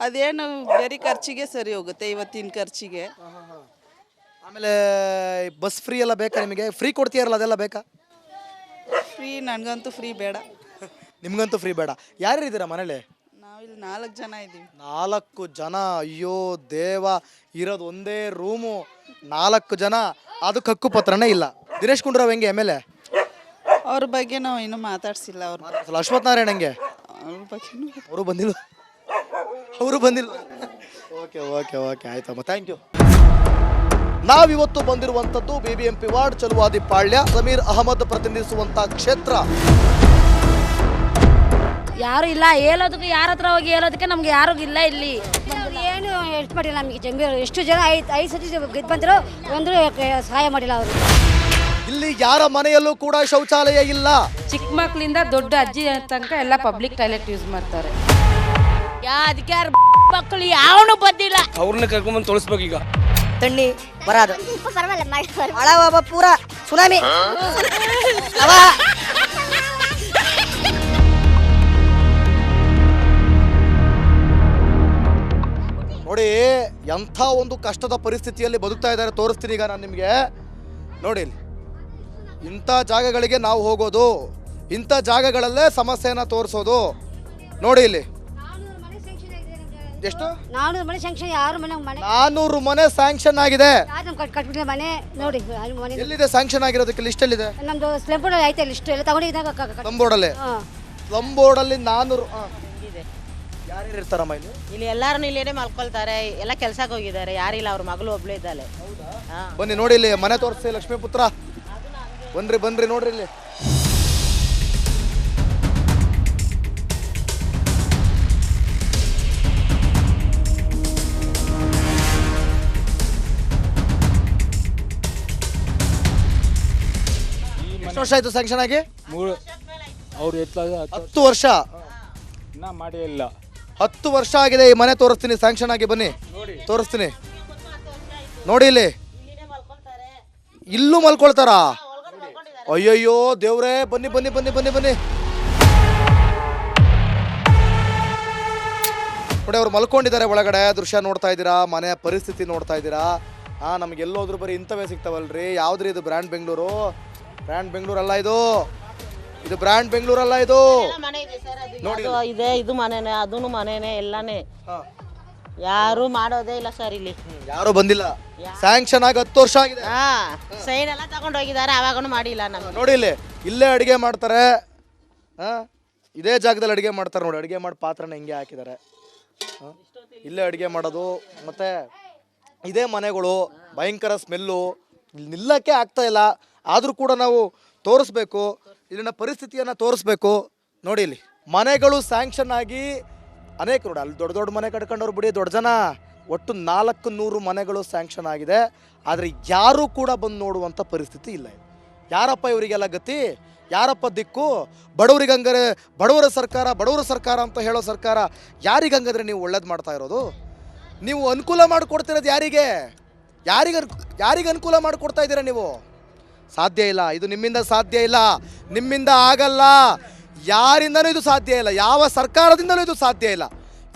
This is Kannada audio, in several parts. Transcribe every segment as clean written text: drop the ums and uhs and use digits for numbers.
ಅದೇನು ಬರೀ ಖರ್ಚಿಗೆ ಸರಿ ಹೋಗುತ್ತೆ ಇವತ್ತಿನ ಖರ್ಚಿಗೆ. ಆಮೇಲೆ ಬಸ್ ಫ್ರೀ ಎಲ್ಲ ಬೇಕಾ ನಿಮಗೆ? ಫ್ರೀ ಕೊಡ್ತೀಯಾರಲ್ಲ ಅದೆಲ್ಲ ಬೇಕಾ? ಫ್ರೀ ನನಗಂತೂ ಫ್ರೀ ಬೇಡ. ನಿಮ್ಗಂತೂ ಫ್ರೀ ಬೇಡ. ಯಾರ್ಯಾರು ಇದ್ದೀರಾ ಮನೇಲಿ? ನಾವಿಲ್ಲಿ 4 ಜನ ಇದ್ದೀವಿ. 4 ಜನ? ಅಯ್ಯೋ ದೇವ, ಇರೋದು ಒಂದೇ ರೂಮು, 4 ಜನ, ಅದು ಕಕ್ಕು ಪತ್ರನೇ ಇಲ್ಲ. ದಿನೇಶ್ ಗುಂಡೂರಾವ್ ಹೆಂಗೆ ಎಮ್.ಎಲ್.ಎ? ಅವ್ರ ಬಗ್ಗೆ ನಾವು ಇನ್ನೂ ಮಾತಾಡ್ಸಿಲ್ಲ. ಅಶ್ವಥ್ ನಾರಾಯಣ ಹೆಂಗೆ? ಅವ್ರ ಬಗ್ಗೆ ಅವರು ಬಂದಿಲ್ಲ. ಓಕೆ ಓಕೆ ಓಕೆ ಆಯ್ತಮ್ಮ, ಥ್ಯಾಂಕ್ ಯು. ನಾವಿವತ್ತು ಬಂದಿರುವಂಥದ್ದು BBMP ವಾರ್ಡ್ ಚಲುವಾದಿ ಪಾಳ್ಯ, ಸಮೀರ್ ಅಹಮದ್ ಪ್ರತಿನಿಧಿಸುವಂಥ ಕ್ಷೇತ್ರ. ಯಾರು ಇಲ್ಲ ಹೇಳೋದಕ್ಕೆ, ಯಾರ ಹತ್ರ ಹೋಗಿ ಹೇಳೋದಕ್ಕೆ ನಮ್ಗೆ ಯಾರು ಇಲ್ಲ ಇಲ್ಲಿ. ಏನು ಹೆಲ್ಪ್ ಮಾಡಿಲ್ಲ ನಮಗೆ ಜಂಬೀರು. ಎಷ್ಟು ಜನ 5 ಸತಿ ಗೆದ್ದು ಬಂದರು, ಒಂದು ಸಹಾಯ ಮಾಡಿಲ್ಲ ಅವರು. ಇಲ್ಲಿ ಯಾರ ಮನೆಯಲ್ಲೂ ಕೂಡ ಶೌಚಾಲಯ ಇಲ್ಲ. ಚಿಕ್ಕ ಮಕ್ಕಳಿಂದ ದೊಡ್ಡ ಅಜ್ಜಿ ತನಕ ಎಲ್ಲ ಪಬ್ಲಿಕ್ ಟಾಯ್ಲೆಟ್ ಯೂಸ್ ಮಾಡ್ತಾರೆ. ಅಧಿಕಾರ ಮಕ್ಕಳು ಯಾವನು ಬಂದಿಲ್ಲ. ಅವ್ರನ್ನ ಕರ್ಕೊಂಡ್ಬಂದು ತೊಳಸ್ಬೇಕು. ಈಗ ತಣ್ಣಿ ಬರಾದು ಹಳ ಪೂರ ಸುನಾಮಿ. ನೋಡಿ ಎಂಥ ಒಂದು ಕಷ್ಟದ ಪರಿಸ್ಥಿತಿಯಲ್ಲಿ ಬದುಕ್ತಾ ಇದ್ದಾರೆ ತೋರಿಸ್ತೀನಿ ಈಗ ನಾನು ನಿಮಗೆ. ನೋಡಿ ಇಲ್ಲಿ ಇಂಥ ಜಾಗಗಳಿಗೆ ನಾವು ಹೋಗೋದು, ಇಂಥ ಜಾಗಗಳಲ್ಲೇ ಸಮಸ್ಯೆನ ತೋರಿಸೋದು. ನೋಡಿ ಇಲ್ಲಿ ಎಷ್ಟು 400 ಮನೆ ಸ್ಯಾಂಕ್ಷನ್. 400 ಮನೆ ಸ್ಯಾಂಕ್ಷನ್ ಆಗಿದೆ. ಕಟ್ಬಿಟ್ಟಿದೆ ಮನೆ ನೋಡಿ. ಎಲ್ಲಿದೆ ಸ್ಯಾಂಕ್ಷನ್ ಆಗಿರೋದಕ್ಕೆ? ಲಿಸ್ಟ್ ಎಲ್ಲಿದೆ? ನಮ್ದು ಸ್ಲಮ್ ಬೋರ್ಡ್ ಐತೆ ಲಿಸ್ಟ್ ಎಲ್ಲ ತಗೊಂಡಿದ್ದಾಗ. ಸ್ಲಮ್ ಬೋರ್ಡಲ್ಲಿ 400 ಯಾರ್ಯಾರು ಇರ್ತಾರಮ್ಮ ಇಲ್ಲಿ? ಇಲ್ಲಿ ಎಲ್ಲಾರು ಇಲ್ಲೇನೆ ಮಲ್ಕೊಳ್ತಾರೆ. ಎಲ್ಲ ಕೆಲ್ಸಕ್ಕೆ ಹೋಗಿದ್ದಾರೆ, ಯಾರಿಲ್ಲ. ಅವ್ರ ಮಗಳು ಒಬ್ಳು ಇದ್ದಾಳೆ. ಬನ್ನಿ ನೋಡಿ ಇಲ್ಲಿ ಮನೆ ತೋರಿಸಿ ಲಕ್ಷ್ಮೀ ಪುತ್ರ. ಬನ್ರಿ ನೋಡ್ರಿ ಇಲ್ಲಿ. ಎಷ್ಟು ವರ್ಷ ಆಯ್ತು ಸ್ಯಾಂಕ್ಷನ್ ಆಗಿ? 10 ವರ್ಷ ಮಾಡೇ ಇಲ್ಲ. 10 ವರ್ಷ ಆಗಿದೆ ಈ ಮನೆ. ತೋರಿಸ್ತೀನಿ ಸ್ಯಾಂಕ್ಷನ್ ಆಗಿ, ಬನ್ನಿ ತೋರಿಸ್ತೀನಿ. ನೋಡಿ ಇಲ್ಲಿ ಇಲ್ಲೂ ಮಲ್ಕೊಳ್ತಾರಾ? ಅಯ್ಯಯ್ಯೋ ದೇವ್ರೇ, ಬನ್ನಿ ಬನ್ನಿ ಬನ್ನಿ ಬನ್ನಿ ಬನ್ನಿ ನೋಡಿ, ಅವ್ರು ಮಲ್ಕೊಂಡಿದ್ದಾರೆ ಒಳಗಡೆ. ದೃಶ್ಯ ನೋಡ್ತಾ ಇದ್ದೀರಾ, ಮನೆಯ ಪರಿಸ್ಥಿತಿ ನೋಡ್ತಾ ಇದ್ದೀರಾ. ನಮ್ಗೆ ಎಲ್ಲೋದ್ರು ಬರೀ ಇಂಥವೇ ಸಿಗ್ತಾವಲ್ರಿ. ಯಾವ್ದ್ರಿ ಇದು? ಬ್ರ್ಯಾಂಡ್ ಬೆಂಗಳೂರು? ಬ್ರ್ಯಾಂಡ್ ಬೆಂಗಳೂರು ಅಲ್ಲ ಇದು. ಇದು ಬ್ರ್ಯಾಂಡ್ ಬೆಂಗಳೂರು ಅಲ್ಲ ಇದು. ನೋಡಿ ಇದೆ, ಇದು ಮನೆನೇ, ಅದೂ ಮನೆನೇ, ಎಲ್ಲಾನೇ. ಯಾರು ಮಾಡೋದೇ ಇಲ್ಲ ಸರ್ ಇಲ್ಲಿ. ಯಾರು ಬಂದಿಲ್ಲ. ಸ್ಯಾಂಕ್ಷನ್ ಆಗಿ 10 ವರ್ಷ ಆಗಿದೆ. ಸೈನ್ ಎಲ್ಲ ತಗೊಂಡು ಹೋಗಿದ್ದಾರೆ, ಅವಾಗೂ ಮಾಡಿಲ್ಲ ನಮ್ಗೆ. ನೋಡಿ ಇಲ್ಲಿ ಇಲ್ಲೇ ಅಡಿಗೆ ಮಾಡ್ತಾರೆ. ಇದೇ ಜಾಗದಲ್ಲಿ ಅಡಿಗೆ ಮಾಡ್ತಾರೆ ನೋಡಿ. ಅಡಿಗೆ ಮಾಡಿ ಪಾತ್ರನ ಹಿಂಗೆ ಹಾಕಿದ್ದಾರೆ. ಇಲ್ಲೇ ಅಡಿಗೆ ಮಾಡೋದು. ಮತ್ತೆ ಇದೇ ಮನೆಗಳು, ಭಯಂಕರ ಸ್ಮೆಲ್ಲು. ಇಲ್ಲಿ ನಿಲ್ಲಕ್ಕೆ ಆಗ್ತಾ ಇಲ್ಲ. ಆದರೂ ಕೂಡ ನಾವು ತೋರಿಸ್ಬೇಕು, ಇಲ್ಲಿನ ಪರಿಸ್ಥಿತಿಯನ್ನು ತೋರಿಸ್ಬೇಕು. ನೋಡಿ ಇಲ್ಲಿ ಮನೆಗಳು ಸ್ಯಾಂಕ್ಷನ್ ಆಗಿ ಅನೇಕ ನೋಡಿ. ಅಲ್ಲಿ ದೊಡ್ಡ ದೊಡ್ಡ ಮನೆ ಕಟ್ಕೊಂಡವ್ರು ಬಿಡಿ, ದೊಡ್ಡ ಜನ. ಒಟ್ಟು 400 ಮನೆಗಳು ಸ್ಯಾಂಕ್ಷನ್ ಆಗಿದೆ. ಆದರೆ ಯಾರೂ ಕೂಡ ಬಂದು ನೋಡುವಂಥ ಪರಿಸ್ಥಿತಿ ಇಲ್ಲ. ಯಾರಪ್ಪ ಇವರಿಗೆಲ್ಲ ಗತಿ? ಯಾರಪ್ಪ ದಿಕ್ಕು? ಬಡವರಿಗಂಗಾರೆ ಬಡವರ ಸರ್ಕಾರ ಅಂತ ಹೇಳೋ ಸರ್ಕಾರ ಯಾರಿಗಂಗಾದ್ರೆ ನೀವು ಒಳ್ಳೇದು ಮಾಡ್ತಾ ಇರೋದು? ನೀವು ಅನುಕೂಲ ಮಾಡಿಕೊಡ್ತಿರೋದು ಯಾರಿಗೆ? ಯಾರಿಗೆ ಅನುಕೂಲ ಮಾಡಿಕೊಡ್ತಾ ಇದ್ದೀರಾ ನೀವು? ಸಾಧ್ಯ ಇಲ್ಲ. ಇದು ನಿಮ್ಮಿಂದ ಸಾಧ್ಯ ಇಲ್ಲ, ನಿಮ್ಮಿಂದ ಆಗಲ್ಲ, ಯಾರಿಂದನೂ ಇದು ಸಾಧ್ಯ ಇಲ್ಲ, ಯಾವ ಸರ್ಕಾರದಿಂದಲೂ ಇದು ಸಾಧ್ಯ ಇಲ್ಲ.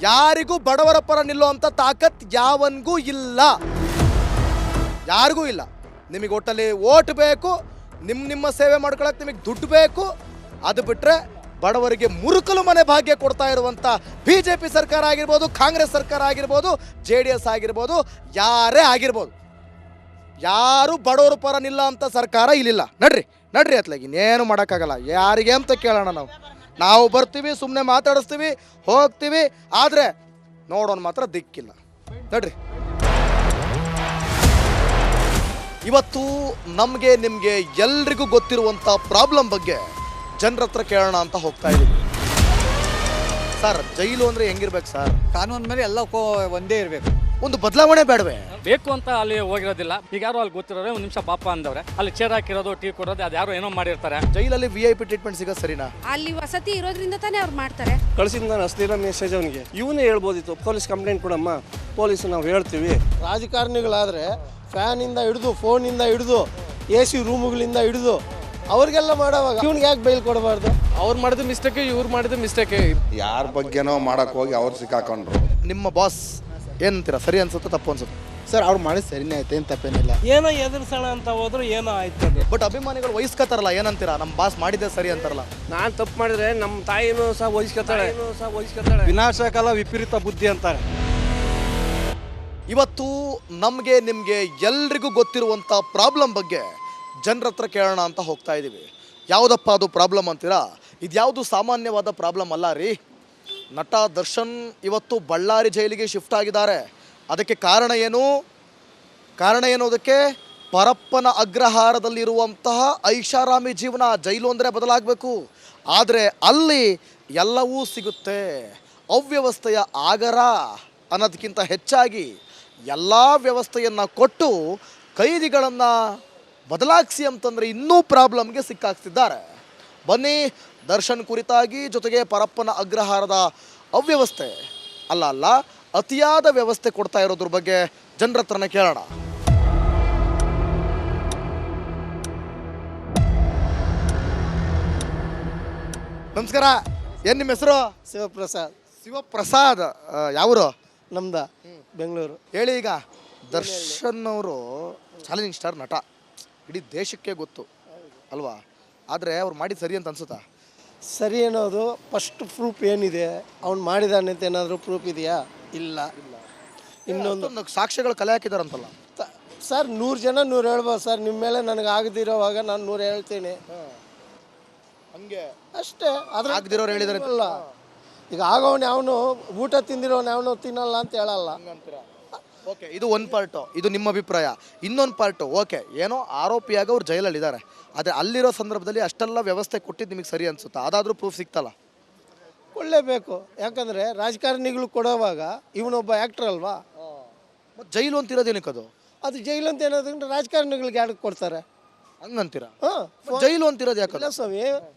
ಯಾರಿಗೂ ಬಡವರ ಪರ ನಿಲ್ಲುವಂಥ ತಾಕತ್ ಯಾವನಿಗೂ ಇಲ್ಲ, ಯಾರಿಗೂ ಇಲ್ಲ. ನಿಮಗೆ ಒಟ್ಟಲ್ಲಿ ಓಟ್ ಬೇಕು, ನಿಮ್ಮ ಸೇವೆ ಮಾಡ್ಕೊಳಕ್ಕೆ ನಿಮಗೆ ದುಡ್ಡು ಬೇಕು. ಅದು ಬಿಟ್ಟರೆ ಬಡವರಿಗೆ ಮುರುಕಲು ಮನೆ ಭಾಗ್ಯ ಕೊಡ್ತಾ ಇರುವಂಥ BJP ಸರ್ಕಾರ ಆಗಿರ್ಬೋದು, ಕಾಂಗ್ರೆಸ್ ಸರ್ಕಾರ ಆಗಿರ್ಬೋದು, JDS ಆಗಿರ್ಬೋದು, ಯಾರೇ ಆಗಿರ್ಬೋದು, ಯಾರು ಬಡವರ ಪರ ನಿಲ್ಲ ಅಂತ ಸರ್ಕಾರ ಇಲ್ಲಿಲ್ಲ. ನಡ್ರಿ ಅತ್ಲಾಗಿ ಇನ್ನೇನು ಮಾಡೋಕ್ಕಾಗಲ್ಲ. ಯಾರಿಗೆ ಅಂತ ಕೇಳೋಣ ನಾವು ಬರ್ತೀವಿ, ಸುಮ್ಮನೆ ಮಾತಾಡಿಸ್ತೀವಿ, ಹೋಗ್ತೀವಿ. ಆದರೆ ನೋಡೋಣ ಮಾತ್ರ ದಿಕ್ಕಿಲ್ಲ. ನಡ್ರಿ. ಇವತ್ತು ನಮಗೆ ನಿಮಗೆ ಎಲ್ರಿಗೂ ಗೊತ್ತಿರುವಂಥ ಪ್ರಾಬ್ಲಮ್ ಬಗ್ಗೆ ಜನರ ಹತ್ರ ಕೇಳೋಣ ಅಂತ ಹೋಗ್ತಾ ಇದ್ದೀವಿ. ಸರ್, ಜೈಲು ಅಂದರೆ ಹೆಂಗಿರ್ಬೇಕು ಸರ್? ಕಾನೂನು ಮೇಲೆ ಎಲ್ಲ ಒಂದೇ ಇರಬೇಕು. ಒಂದು ಬದಲಾವಣೆ ಬೇಡವೇ? ಬೇಕು ಅಂತ ಅಲ್ಲಿ ಹೋಗಿರೋದಿಲ್ಲ. ಈಗ ಯಾರು ಅಲ್ಲಿ ಗೊತ್ತಿರೋರೆ ಒಂದು ನಿಮಿಷ ಪಾಪ ಅಂದವ್ರೆ, ಅಲ್ಲಿ ಚೇರ್ ಹಾಕಿರೋದು, ಟೀ ಕೊಡೋದು, ಅದು ಯಾರೋ ಏನೋ ಮಾಡಿರ್ತಾರೆ. ಜೈಲಲ್ಲಿ VIP ಟ್ರೀಟ್ಮೆಂಟ್ ಸಿಗೋದು ಸರಿನಾ? ಅಲ್ಲಿ ವಸತಿ ಇರೋದ್ರಿಂದ ತಾನೇ ಅವ್ರು ಮಾಡ್ತಾರೆ. ಕಳಿಸಿದ ನಾನು ಅಶ್ಲೀಲ ಮೆಸೇಜ್ ಅವನಿಗೆ. ಇವನೇ ಹೇಳ್ಬೋದಿತ್ತು, ಪೊಲೀಸ್ ಕಂಪ್ಲೇಂಟ್ ಕೊಡಮ್ಮ, ಪೊಲೀಸ್ ನಾವು ಹೇಳ್ತೀವಿ. ರಾಜಕಾರಣಿಗಳಾದರೆ ಫ್ಯಾನಿಂದ ಹಿಡಿದು, ಫೋನಿಂದ ಹಿಡಿದು, AC ರೂಮುಗಳಿಂದ ಹಿಡಿದು ಅವ್ರಿಗೆಲ್ಲ ಮಾಡೋವಾಗ ಇವ್ನಿಗೆ ಯಾಕೆ ಬೈಲ್ ಕೊಡಬಾರ್ದು? ಅವ್ರು ಮಾಡಿದ ಮಿಸ್ಟೇಕ್, ಇವ್ರು ಮಾಡಿದ ಮಿಸ್ಟೇಕ್. ಯಾರ ಬಗ್ಗೆನೋ ಮಾಡಕ್ಕೆ ಹೋಗಿ ಅವ್ರು ಸಿಕ್ಕಾಕೊಂಡ್ರು. ನಿಮ್ಮ ಬಾಸ್ ಏನಂತೀರಾ, ಸರಿ ಅನ್ಸುತ್ತೆ ತಪ್ಪು ಅನ್ಸುತ್ತೆ? ಸರ್ ಅವ್ರು ಮಾಡಿದ ಸರಿನೇ ಆಯ್ತು, ಏನು ತಪ್ಪೇನಿಲ್ಲ. ಏನೋ ಎದುರಿಸೋಣ ಅಂತ ಹೋದ್ರು ಏನೋ ಆಯ್ತದೆ. ಬಟ್ ಅಭಿಮಾನಿಗಳು ವಹಿಸ್ಕೋತಾರಲ್ಲ, ಏನಂತೀರಾ, ನಮ್ಮ ಬಾಸ್ ಮಾಡಿದ್ದೆ ಸರಿ ಅಂತಾರಲ್ಲ? ನಾನು ತಪ್ಪು ಮಾಡಿದ್ರೆ ನಮ್ಮ ತಾಯಿನೂ ಸಹ ವಹಿಸ್ಕೊತಾಳೆ. ವಿನಾಶಕಾಲ ವಿಪರೀತ ಬುದ್ಧಿ ಅಂತಾರೆ. ಇವತ್ತು ನಮಗೆ ನಿಮಗೆ ಎಲ್ರಿಗೂ ಗೊತ್ತಿರುವಂಥ ಪ್ರಾಬ್ಲಮ್ ಬಗ್ಗೆ ಜನರ ಹತ್ರ ಕೇಳೋಣ ಅಂತ ಹೋಗ್ತಾ ಇದ್ದೀವಿ. ಯಾವುದಪ್ಪ ಅದು ಪ್ರಾಬ್ಲಮ್ ಅಂತೀರಾ? ಇದ್ಯಾವುದು ಸಾಮಾನ್ಯವಾದ ಪ್ರಾಬ್ಲಮ್ ಅಲ್ಲ ರೀ. ನಟ ದರ್ಶನ್ ಇವತ್ತು ಬಳ್ಳಾರಿ ಜೈಲಿಗೆ ಶಿಫ್ಟ್ ಆಗಿದ್ದಾರೆ. ಅದಕ್ಕೆ ಕಾರಣ ಏನು? ಅದಕ್ಕೆ ಪರಪ್ಪನ ಅಗ್ರಹಾರದಲ್ಲಿರುವಂತಹ ಐಷಾರಾಮಿ ಜೀವನ. ಜೈಲು ಅಂದರೆ ಬದಲಾಗಬೇಕು, ಆದರೆ ಅಲ್ಲಿ ಎಲ್ಲವೂ ಸಿಗುತ್ತೆ. ಅವ್ಯವಸ್ಥೆಯ ಆಗರ ಅನ್ನೋದಕ್ಕಿಂತ ಹೆಚ್ಚಾಗಿ ಎಲ್ಲ ವ್ಯವಸ್ಥೆಯನ್ನು ಕೊಟ್ಟು ಕೈದಿಗಳನ್ನು ಬದಲಾಯಿಸಿ ಅಂತಂದರೆ ಇನ್ನೂ ಪ್ರಾಬ್ಲಮ್ಗೆ ಸಿಕ್ಕಾಕ್ತಿದ್ದಾರೆ. ಬನ್ನಿ, ದರ್ಶನ್ ಕುರಿತಾಗಿ, ಜೊತೆಗೆ ಪರಪ್ಪನ ಅಗ್ರಹಾರದ ಅವ್ಯವಸ್ಥೆ ಅಲ್ಲ ಅತಿಯಾದ ವ್ಯವಸ್ಥೆ ಕೊಡ್ತಾ ಇರೋದ್ರ ಬಗ್ಗೆ ಜನರ ಹತ್ರನೇ ಕೇಳೋಣ. ನಮಸ್ಕಾರ, ಏನು ನಿಮ್ಮ ಹೆಸರು? ಶಿವಪ್ರಸಾದ್. ಶಿವಪ್ರಸಾದ್. ಯಾವರು? ನಮ್ದ ಬೆಂಗಳೂರು. ಹೇಳಿ, ಈಗ ದರ್ಶನ್ ಅವರು ಚಾಲೆಂಜಿಂಗ್ ಸ್ಟಾರ್ ನಟ, ಇಡೀ ದೇಶಕ್ಕೆ ಗೊತ್ತು ಅಲ್ವಾ? ಆದರೆ ಅವ್ರು ಮಾಡಿದ್ದು ಸರಿ ಅಂತ ಅನ್ಸುತ್ತಾ? ಸರಿ ಅನ್ನೋದು ಫಸ್ಟ್ ಪ್ರೂಫ್ ಏನಿದೆ, ಅವ್ನು ಮಾಡಿದಾನೆ ಅಂತ ಏನಾದರೂ ಪ್ರೂಫ್ ಇದೆಯಾ? ಇಲ್ಲ. ಇನ್ನೊಂದು ಸಾಕ್ಷ್ಯಗಳು ಕಲೆ ಹಾಕಿದಾರಂತಲ್ಲ ಸರ್, 100 ಜನ 100 ಹೇಳ್ಬೋದು ಸರ್. ನಿಮ್ಮ ಮೇಲೆ ನನಗೆ ಆಗದಿರೋವಾಗ ನಾನು 100 ಹೇಳ್ತೀನಿ, ಹಂಗೆ ಅಷ್ಟೇ. ಅದ್ರ ಆಗದಿರೋರು ಹೇಳಿದಾರೆ ಅಲ್ಲ. ಈಗ ಆಗೋನು ಯಾವನು ಊಟ ತಿಂದಿರೋನು ಯಾವನು ತಿನ್ನಲ್ಲ ಅಂತ ಹೇಳಲ್ಲ. ಓಕೆ, ಇದು ಒಂದು ಪಾರ್ಟು, ಇದು ನಿಮ್ಮ ಅಭಿಪ್ರಾಯ. ಇನ್ನೊಂದು ಪಾರ್ಟು, ಓಕೆ, ಏನೋ ಆರೋಪಿಯಾಗಿ ಅವ್ರು ಜೈಲಲ್ಲಿದ್ದಾರೆ, ಆದರೆ ಅಲ್ಲಿರೋ ಸಂದರ್ಭದಲ್ಲಿ ಅಷ್ಟೆಲ್ಲ ವ್ಯವಸ್ಥೆ ಕೊಟ್ಟಿದ್ದು ನಿಮಗೆ ಸರಿ ಅನ್ಸುತ್ತಾ? ಅದಾದರೂ ಪ್ರೂಫ್ ಸಿಗ್ತಲ್ಲ? ಕೊಡಲೇಬೇಕು, ಯಾಕಂದರೆ ರಾಜಕಾರಣಿಗಳು ಕೊಡೋವಾಗ ಇವನೊಬ್ಬ ಆ್ಯಕ್ಟ್ರ್ ಅಲ್ವಾ. ಮತ್ತು ಜೈಲು ಅಂತಿರೋದೇನಕ್ಕೆ ಅದು? ಅದು ಜೈಲು ಅಂತ ಏನಾದ್ರೆ ರಾಜಕಾರಣಿಗಳಿಗೆ ಯಾಕೆ ಕೊಡ್ತಾರೆ? ಹಂಗಂತೀರಾ? ಹಾಂ, ಜೈಲು ಅಂತಿರೋದು ಯಾಕೆ? ಇಲ್ಲ ಸ್ವಾಮಿ,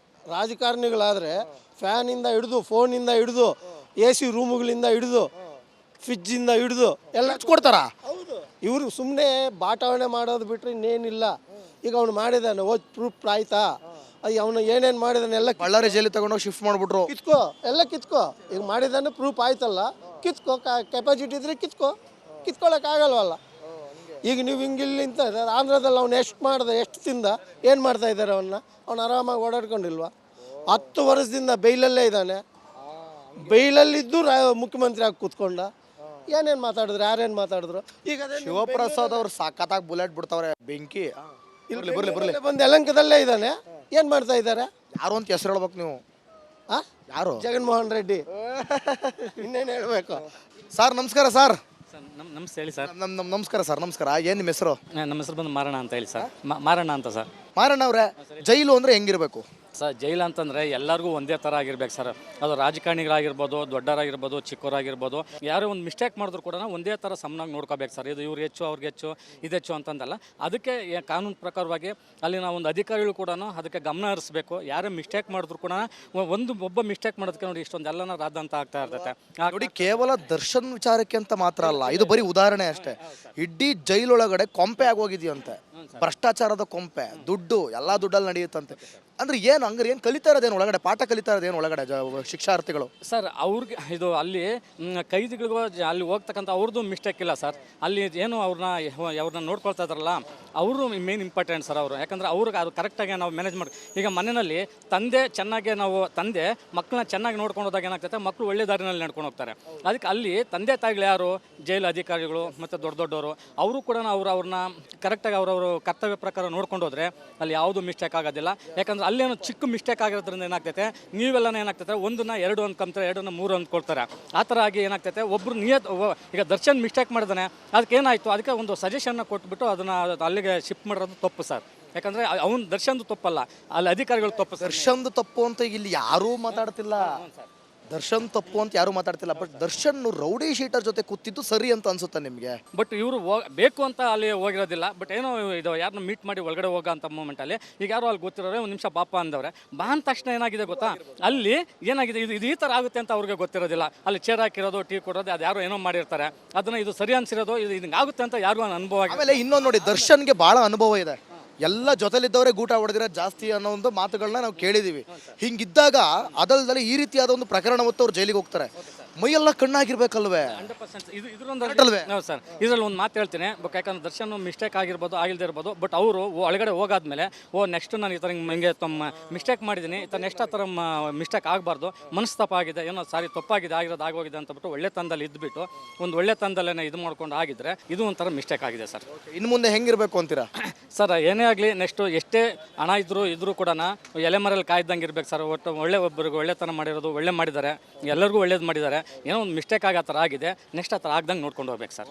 ರಾಜಕಾರಣಿಗಳಾದರೆ ಫ್ಯಾನಿಂದ ಹಿಡಿದು, ಫೋನಿಂದ ಹಿಡಿದು, AC ರೂಮುಗಳಿಂದ ಹಿಡಿದು, ಫ್ರಿಜ್ಜಿಂದ ಹಿಡಿದು ಎಲ್ಲ ಕೊಡ್ತಾರಾ? ಹೌದು. ಇವರು ಸುಮ್ಮನೆ ಬಾಟಾವಣೆ ಮಾಡೋದು ಬಿಟ್ಟರೆ ಇನ್ನೇನಿಲ್ಲ. ಈಗ ಅವ್ನು ಮಾಡಿದಾನೆ, ಓದ್ ಪ್ರೂಫ್ ಆಯ್ತಾ? ಅವನು ಏನೇನು ಮಾಡಿದಾನೆ ಎಲ್ಲ ಬಳ್ಳಾರಿ ಜೈಲಿಗೆ ತಗೊಂಡೋಗಿ ಶಿಫ್ಟ್ ಮಾಡಿಬಿಟ್ರು. ಕಿತ್ಕೋ, ಎಲ್ಲ ಕಿತ್ಕೋ. ಈಗ ಮಾಡಿದಾನೆ, ಪ್ರೂಫ್ ಆಯ್ತಲ್ಲ, ಕಿತ್ಕೋ. ಕೆಪಾಸಿಟಿ ಇದ್ರೆ ಕಿತ್ಕೊಳ್ಳೋಕ್ಕಾಗಲ್ವಲ್ಲ. ಈಗ ನೀವು ಹಿಂಗಿಲ್ಲಿಂತ ಆಂಧ್ರದಲ್ಲಿ ಅವ್ನು ಎಷ್ಟು ಮಾಡ್ದೆ, ಎಷ್ಟು ತಿಂದ, ಏನು ಮಾಡ್ತಾ ಇದ್ದಾರೆ ಅವ್ನು ಆರಾಮಾಗಿ ಓಡಾಡ್ಕೊಂಡಿಲ್ವಾ? 10 ವರ್ಷದಿಂದ ಬೈಲಲ್ಲೇ ಇದ್ದಾನೆ. ಬೈಲಲ್ಲಿದ್ದು ಮುಖ್ಯಮಂತ್ರಿ ಆಗಿ ಕೂತ್ಕೊಂಡ. ಏನೇನು ಮಾತಾಡಿದ್ರು, ಯಾರೇನು ಮಾತಾಡಿದ್ರು? ಈಗ ಶಿವಪ್ರಸಾದ್ ಅವ್ರು ಸಖತ್ತಾಗಿ ಬುಲೆಟ್ ಬಿಡ್ತಾವ್ರೆ, ಬೆಂಕಿ. ಬರ್ಲಿ ಬಂದು ಯಲಹಂಕದಲ್ಲೇ ಇದ್ದಾನೆ. ಏನು ಮಾಡ್ತಾ ಇದ್ದಾರೆ? ಯಾರು ಅಂತ ಹೆಸರು ಹೇಳ್ಬೇಕು ನೀವು? ಯಾರು? ಜಗನ್ಮೋಹನ್ ರೆಡ್ಡಿ. ಇನ್ನೇನು ಹೇಳ್ಬೇಕು? ಸರ್ ನಮಸ್ಕಾರ. ಸರ್ ನಮಸ್ತೆ, ಹೇಳಿ ಸರ್. ನಮಸ್ಕಾರ ಸರ್. ನಮಸ್ಕಾರ. ಏನು ನಿಮ್ಮ ಹೆಸರು? ನಮ್ಮ ಹೆಸರು ಬಂದು ಮಾರಣ್ಣ ಅಂತ ಹೇಳಿ ಸರ್. ಮಾರಣ್ಣ ಅಂತ ಸರ್. ಮಾರಣ್ಣ ಅವರೇ, ಜೈಲು ಅಂದರೆ ಹೆಂಗಿರಬೇಕು ಸರ್? ಜೈಲು ಅಂತಂದರೆ ಎಲ್ಲರಿಗೂ ಒಂದೇ ಥರ ಆಗಿರ್ಬೇಕು ಸರ್. ಅದು ರಾಜಕಾರಣಿಗಳಾಗಿರ್ಬೋದು, ದೊಡ್ಡವರಾಗಿರ್ಬೋದು, ಚಿಕ್ಕವರಾಗಿರ್ಬೋದು, ಯಾರೋ ಒಂದು ಮಿಸ್ಟೇಕ್ ಮಾಡಿದ್ರು ಕೂಡ ಒಂದೇ ಥರ ಸಮನಾಗಿ ನೋಡ್ಕೋಬೇಕು ಸರ್. ಇದು ಇವ್ರು ಹೆಚ್ಚು, ಅವ್ರಿಗೆ ಹೆಚ್ಚು, ಇದು ಹೆಚ್ಚು ಅಂತಂದಲ್ಲ. ಅದಕ್ಕೆ ಕಾನೂನು ಪ್ರಕಾರವಾಗಿ ಅಲ್ಲಿ ನಾವು ಒಂದು ಅಧಿಕಾರಿಗಳು ಕೂಡ ಅದಕ್ಕೆ ಗಮನ ಹರಿಸ್ಬೇಕು. ಯಾರೇ ಮಿಸ್ಟೇಕ್ ಮಾಡಿದ್ರು ಕೂಡ ಒಬ್ಬ ಮಿಸ್ಟೇಕ್ ಮಾಡೋದಕ್ಕೆ ನೋಡಿ ಇಷ್ಟೊಂದೆಲ್ಲ ರಾದ ಅಂತ ಆಗ್ತಾ ಇರ್ತೈತೆ. ನೋಡಿ, ಕೇವಲ ದರ್ಶನ್ ವಿಚಾರಕ್ಕೆ ಅಂತ ಮಾತ್ರ ಅಲ್ಲ, ಇದು ಬರೀ ಉದಾಹರಣೆ ಅಷ್ಟೇ. ಇಡೀ ಜೈಲೊಳಗಡೆ ಕೊಂಪೆ ಆಗೋಗಿದೆಯಂತೆ, ಭ್ರಷ್ಟಾಚಾರದ ಕೊಂಪೆ, ದುಡ್ಡು ಎಲ್ಲ ದುಡ್ಡಲ್ಲಿ ನಡೆಯುತ್ತಂತೆ. ಅಂದ್ರೆ ಏನು ಹಂಗಾರೆ ಏನು ಕಲಿತಾ ಇರೋದೇನು ಒಳಗಡೆ, ಪಾಠ ಕಲಿತಾ ಇರೋದೇನು ಒಳಗಡೆ ಶಿಕ್ಷಾರ್ಥಿಗಳು? ಸರ್ ಅವ್ರಿಗೆ ಇದು ಅಲ್ಲಿ ಕೈದಿಗಳಿಗೂ ಅಲ್ಲಿ ಹೋಗ್ತಕ್ಕಂಥ ಅವ್ರದ್ದು ಮಿಸ್ಟೇಕ್ ಇಲ್ಲ ಸರ್. ಅಲ್ಲಿ ಏನು ಅವ್ರನ್ನ ನೋಡ್ಕೊಳ್ತಾ ಇದ್ದಾರಲ್ಲ, ಅವರು ಮೇನ್ ಇಂಪಾರ್ಟೆಂಟ್ ಸರ್. ಅವರು ಯಾಕಂದರೆ ಅವ್ರಿಗೆ ಅದು ಕರೆಕ್ಟಾಗಿ ನಾವು ಮ್ಯಾನೇಜ್ ಮಾಡಿ, ಈಗ ಮನೆಯಲ್ಲಿ ತಂದೆ ಮಕ್ಕಳನ್ನ ಚೆನ್ನಾಗಿ ನೋಡ್ಕೊಂಡು ಹೋದಾಗ ಏನಾಗ್ತೈತೆ, ಮಕ್ಕಳು ಒಳ್ಳೆ ದಾರಿನಲ್ಲಿ ನಡ್ಕೊಂಡು ಹೋಗ್ತಾರೆ. ಅದಕ್ಕೆ ಅಲ್ಲಿ ತಂದೆ ತಾಯಿಗಳು ಯಾರು, ಜೈಲು ಅಧಿಕಾರಿಗಳು ಮತ್ತು ದೊಡ್ಡವರು, ಅವರು ಕೂಡ ಅವ್ರನ್ನ ಕರೆಕ್ಟಾಗಿ ಅವ್ರವರು ಕರ್ತವ್ಯ ಪ್ರಕಾರ ನೋಡ್ಕೊಂಡು ಹೋದರೆ ಅಲ್ಲಿ ಯಾವುದು ಮಿಸ್ಟೇಕ್ ಆಗೋದಿಲ್ಲ. ಯಾಕಂದರೆ ಅಲ್ಲೇನೋ ಚಿಕ್ಕ ಮಿಸ್ಟೇಕ್ ಆಗಿರೋದ್ರಿಂದ ಏನಾಗ್ತೈತೆ, ನೀವೆಲ್ಲನೇ ಏನಾಗ್ತೈತೆ, 1ನ 2 ಅಂದ್ಕೊಂತಾರೆ, 2ನ 3 ಅಂದ್ಕೊಳ್ತಾರೆ. ಆ ಥರ ಆಗಿ ಏನಾಗ್ತೈತೆ, ಒಬ್ಬರು ಈಗ ದರ್ಶನ್ ಮಿಸ್ಟೇಕ್ ಮಾಡಿದಾನೆ, ಅದಕ್ಕೆ ಏನಾಯಿತು, ಅದಕ್ಕೆ ಒಂದು ಸಜೆಷನ್ನ ಕೊಟ್ಬಿಟ್ಟು ಅದನ್ನು ಅಲ್ಲಿಗೆ ಶಿಫ್ಟ್ ಮಾಡೋದು ತಪ್ಪು ಸರ್. ಯಾಕಂದರೆ ಅವ್ನು ದರ್ಶನ್ದು ತಪ್ಪಲ್ಲ, ಅಲ್ಲಿ ಅಧಿಕಾರಿಗಳು ತಪ್ಪು. ದರ್ಶನ್ದು ತಪ್ಪು ಅಂತ ಇಲ್ಲಿ ಯಾರೂ ಮಾತಾಡ್ತಿಲ್ಲ. ದರ್ಶನ್ ತಪ್ಪು ಅಂತ ಯಾರು ಮಾತಾಡ್ತಿಲ್ಲ. ಬಟ್ ದರ್ಶನ್ ರೌಡಿ ಶೀಟರ್ ಜೊತೆ ಕೂತಿದ್ದು ಸರಿ ಅಂತ ಅನ್ಸುತ್ತೆ ನಿಮಗೆ? ಬಟ್ ಇವರು ಬೇಕು ಅಂತ ಅಲ್ಲಿ ಹೋಗಿರೋದಿಲ್ಲ. ಬಟ್ ಏನೋ ಇದು ಯಾರನ್ನ ಮೀಟ್ ಮಾಡಿ ಒಳಗಡೆ ಹೋಗೋ ಅಂತ ಮೂಮೆಂಟಲ್ಲಿ ಈಗ ಯಾರೋ ಅಲ್ಲಿ ಗೊತ್ತಿರೋರೆ ಒಂದು ನಿಮಿಷ ಪಾಪ ಅಂದವ್ರೆ. ಬಾ ಅಂದ ತಕ್ಷಣ ಏನಾಗಿದೆ ಗೊತ್ತಾ, ಅಲ್ಲಿ ಏನಾಗಿದೆ, ಇದು ಈ ಥರ ಆಗುತ್ತೆ ಅಂತ ಅವ್ರಿಗೆ ಗೊತ್ತಿರೋದಿಲ್ಲ. ಅಲ್ಲಿ ಚೇರ್ ಹಾಕಿರೋದು, ಟೀ ಕೊಡೋದು, ಅದು ಯಾರೋ ಏನೋ ಮಾಡಿರ್ತಾರೆ, ಅದನ್ನು ಇದು ಸರಿ ಅನ್ಸಿರೋದು, ಇದು ಹಿಂಗೆ ಆಗುತ್ತೆ ಅಂತ ಯಾರಿಗೂ ಅನುಭವ ಆಗಿದೆ. ಆಮೇಲೆ ಇನ್ನೊಂದು ನೋಡಿ, ದರ್ಶನ್ಗೆ ಭಾಳ ಅನುಭವ ಇದೆ. ಎಲ್ಲ ಜೊತೆಲಿದ್ದವರೇ ಗೂಟ ಹೊಡೆದಿರೋ ಜಾಸ್ತಿ ಅನ್ನೋ ಒಂದು ಮಾತುಗಳನ್ನ ನಾವು ಕೇಳಿದ್ದೀವಿ. ಹಿಂಗಿದ್ದಾಗ ಅದಲ್ದಲ್ಲಿ ಈ ರೀತಿಯಾದ ಒಂದು ಪ್ರಕರಣ ಹೊತ್ತು ಅವ್ರು ಜೈಲಿಗೆ ಹೋಗ್ತಾರೆ. ಮೈಯೆಲ್ಲ ಕಣ್ಣಾಗಿರ್ಬೇಕಲ್ವೇ? 100% ಇದು ಇದರೊಂದು ಅಲ್ವೇ? ಹೌದು ಸರ್, ಇದರಲ್ಲಿ ಒಂದು ಮಾತು ಹೇಳ್ತೀನಿ. ಯಾಕಂದ್ರೆ ದರ್ಶನ್ ಮಿಸ್ಟೇಕ್ ಆಗಿರ್ಬೋದು, ಆಗಿಲ್ಲದೆ ಇರ್ಬೋದು. ಬಟ್ ಅವರು ಒಳಗಡೆ ಹೋಗಾದ್ಮೇಲೆ ನೆಕ್ಸ್ಟ್ ನಾನು ಈ ಥರ ಹಿಂಗೆ ಮಿಸ್ಟೇಕ್ ಮಾಡಿದ್ದೀನಿ, ಈ ಥರ ನೆಕ್ಸ್ಟ್ ಆ ಥರ ಮಿಸ್ಟೇಕ್ ಆಗಬಾರ್ದು, ಮನಸ್ತಾಪ ಆಗಿದೆ, ಏನೋ ಸಾರಿ ತಪ್ಪಾಗಿದೆ, ಆಗಿರೋದು ಆಗೋಗಿದೆ ಅಂತಬಿಟ್ಟು ಒಳ್ಳೆ ತಂದಲ್ಲಿ ಇದ್ಬಿಟ್ಟು ಒಂದು ಒಳ್ಳೆ ತಂದಲ್ಲೇ ಇದು ಮಾಡ್ಕೊಂಡು ಆಗಿದ್ರೆ ಇದು ಒಂಥರ ಮಿಸ್ಟೇಕ್ ಆಗಿದೆ ಸರ್. ಇನ್ನು ಮುಂದೆ ಹೆಂಗಿರ್ಬೇಕು ಅಂತೀರಾ? ಸರ್ ಏನೇ ಆಗಲಿ ನೆಕ್ಸ್ಟು ಎಷ್ಟೇ ಹಣ ಇದ್ರೂ ಕೂಡ ಎಲೆ ಮರಲ್ಲಿ ಕಾಯ್ದಂಗೆ ಇರ್ಬೇಕು ಸರ್. ಒಟ್ಟು ಒಬ್ಬರಿಗೆ ಒಳ್ಳೆತನ ಮಾಡಿರೋದು ಒಳ್ಳೆ ಮಾಡಿದ್ದಾರೆ, ಎಲ್ಲರಿಗೂ ಒಳ್ಳೇದು ಮಾಡಿದ್ದಾರೆ. ಏನೋ ಒಂದು ಮಿಸ್ಟೇಕ್ ಆಗೋ ಥರ ಆಗಿದೆ, ನೆಕ್ಸ್ಟ್ ಆ ಥರ ಆಗ್ದಂಗೆ ನೋಡ್ಕೊಂಡು ಹೋಗ್ಬೇಕು ಸರ್.